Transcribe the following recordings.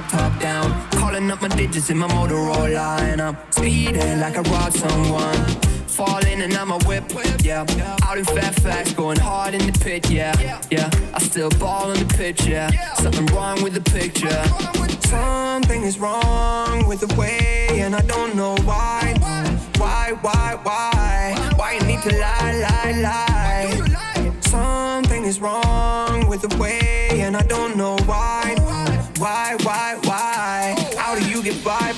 top down. Calling up my digits in my Motorola, and I'm speeding like I robbed someone. Falling and I'm a whip, yeah. Out in Fairfax, going hard in the pit, yeah. I still ball on the pitch, yeah. Something wrong with the picture. Something is wrong with the way, and I don't know why. Why you need to lie? Something is wrong with the way, and I don't know why. Why? How do you get by?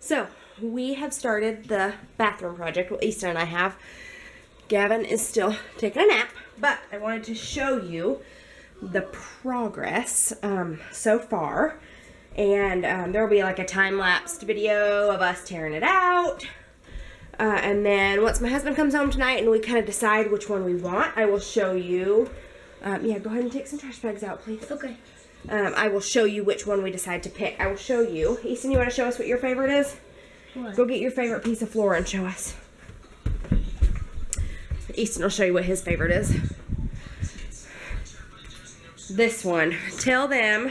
So, we have started the bathroom project. Well, Easton and I have. Gavin is still taking a nap, but I wanted to show you the progress so far. And there will be like a time-lapsed video of us tearing it out. And then once my husband comes home tonight and we kind of decide which one we want, I will show you. Yeah, go ahead and take some trash bags out, please. Okay. I will show you which one we decide to pick. I will show you. Easton, you want to show us what your favorite is? What? Go get your favorite piece of floor and show us. Easton will show you what his favorite is. This one. Tell them.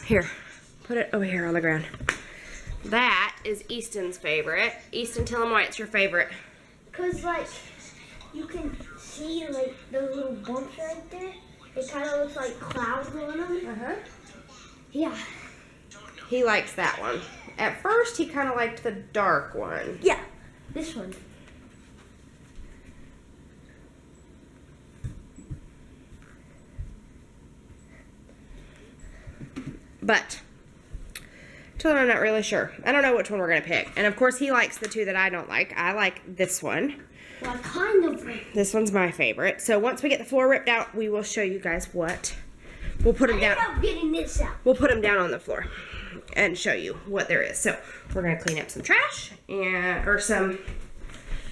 Here. Put it over here on the ground. That is Easton's favorite. Easton, tell him why it's your favorite. Because, like, you can see, like, the little bumps right there. It kind of looks like clouds on them. Yeah. He likes that one. At first, he kind of liked the dark one. Yeah. This one. But, till then, I'm not really sure. I don't know which one we're going to pick. And, of course, he likes the two that I don't like. I like this one. Well, I kind of like. This one's my favorite. So, once we get the floor ripped out, we will show you guys what. We'll put them down. I'm getting this out. We'll put them down on the floor and show you what there is. So, we're going to clean up some trash or some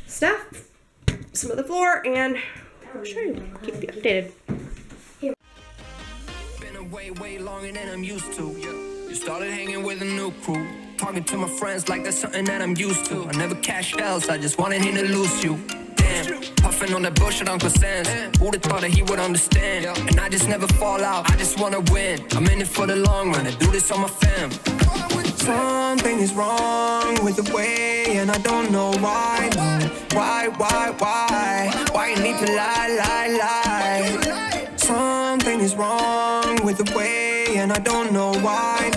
stuff, some of the floor, and I'll show you. Keep you updated. Way longer than I'm used to. You started hanging with a new crew, talking to my friends like that's something that I'm used to. I never cashed else, I just wanted him to lose you. Damn, puffing on that bullshit Uncle Sam's. Who'd have thought that he would understand? And I just never fall out, I just wanna win. I'm in it for the long run, I do this on my fam. Something is wrong with the way, and I don't know why. Why you need to lie? Something is wrong with the way, and I don't know why.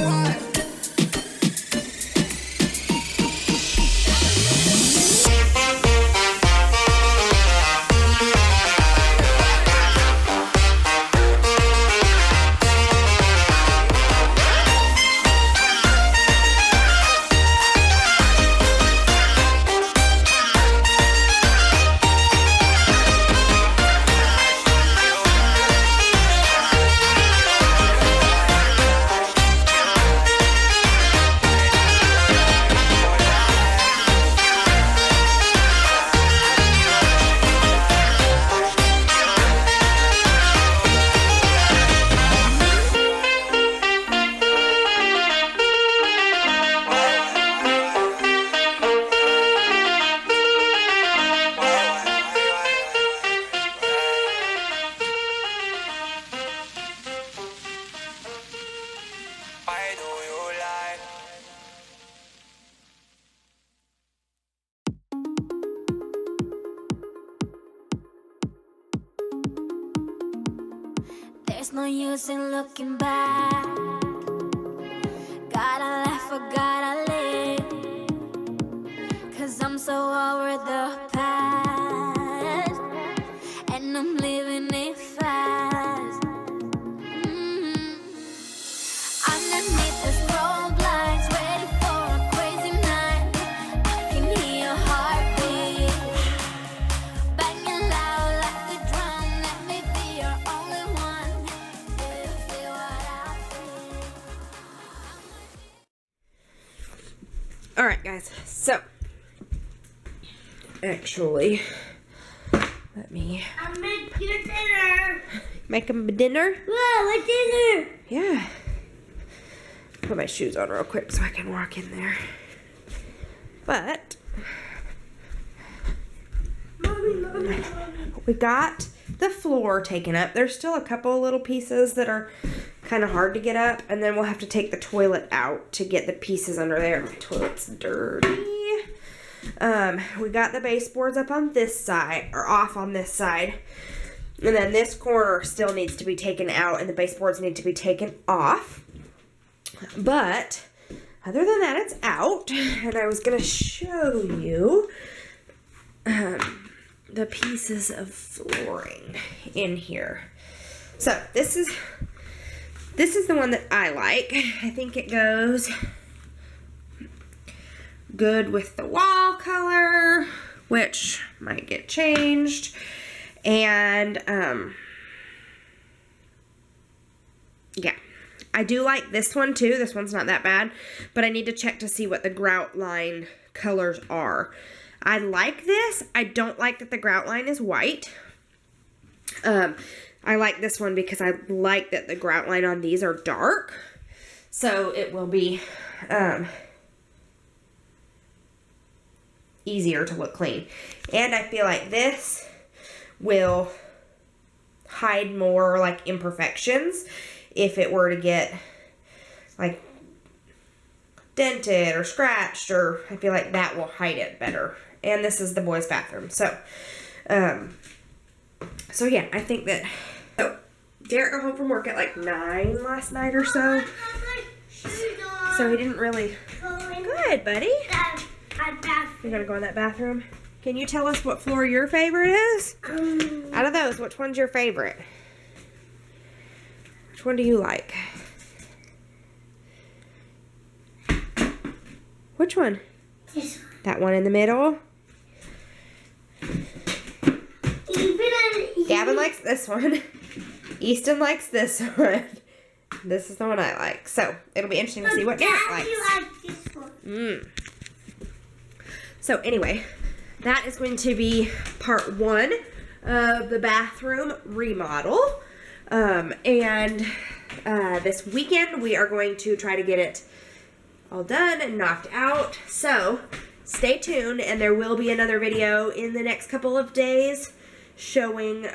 There's no use in looking back. Gotta laugh or gotta live, 'cause I'm so over the past, and I'm living it fast. Underneath the strobe lights, ready for a crazy night. I can hear your heartbeat banging loud like a drum. Let me be your only one. Do you feel what I feel? Alright, guys. So, actually, Let me I'll make you dinner. make them dinner. Whoa, what's dinner? Yeah. Put my shoes on real quick so I can walk in there. But Mommy. we got the floor taken up. There's still a couple little pieces that are kind of hard to get up, and then we'll have to take the toilet out to get the pieces under there. My toilet's dirty. We got the baseboards up on this side, or off on this side. And then this corner still needs to be taken out, and the baseboards need to be taken off. But other than that, it's out. And I was going to show you the pieces of flooring in here. So this is the one that I like. I think it goes good with the wall color, which might get changed. And yeah, I do like this one too. This one's not that bad, but I need to check to see what the grout line colors are. I like this. I don't like that the grout line is white. I like this one because I like that the grout line on these are dark. So it will be easier to look clean. And I feel like this will hide more like imperfections if it were to get like dented or scratched, or I feel like that will hide it better. And this is the boys' bathroom. So yeah, I think that. So Derek got home from work at like 9 last night or so. So he didn't really. Good, buddy. You're gonna go in that bathroom. Can you tell us what floor your favorite is? Out of those, which one's your favorite? Which one do you like? Which one? This one. That one in the middle? Gavin likes this one. Easton likes this one. This is the one I like. So, it'll be interesting to see what Derek likes. Like this one. So, anyway, that is going to be part 1 of the bathroom remodel. And this weekend, we are going to try to get it all done and knocked out. So, stay tuned, and there will be another video in the next couple of days showing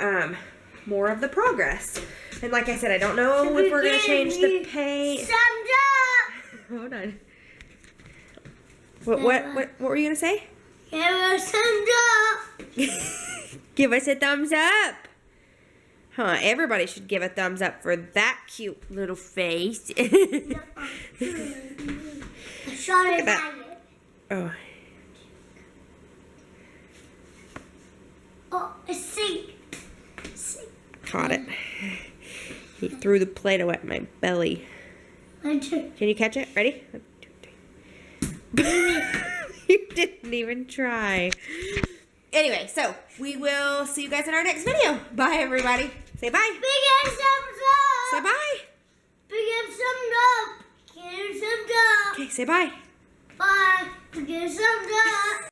more of the progress. And like I said, I don't know if we're going to change the paint. Thumbs up. Hold on. What were you going to say? Give us thumbs up. Give us a thumbs up. Huh, everybody should give a thumbs up for that cute little face. Shot it that. Oh. Oh, a sink. Caught it. He threw the Play-Doh at my belly. Can you catch it? Ready? 1, 2, 3. You didn't even try. Anyway, so we will see you guys in our next video. Bye, everybody. Say bye. Big ass thumbs up. Say bye. Big ass thumbs up. Give us thumbs up. Okay, say bye. Bye. Big ass thumbs up.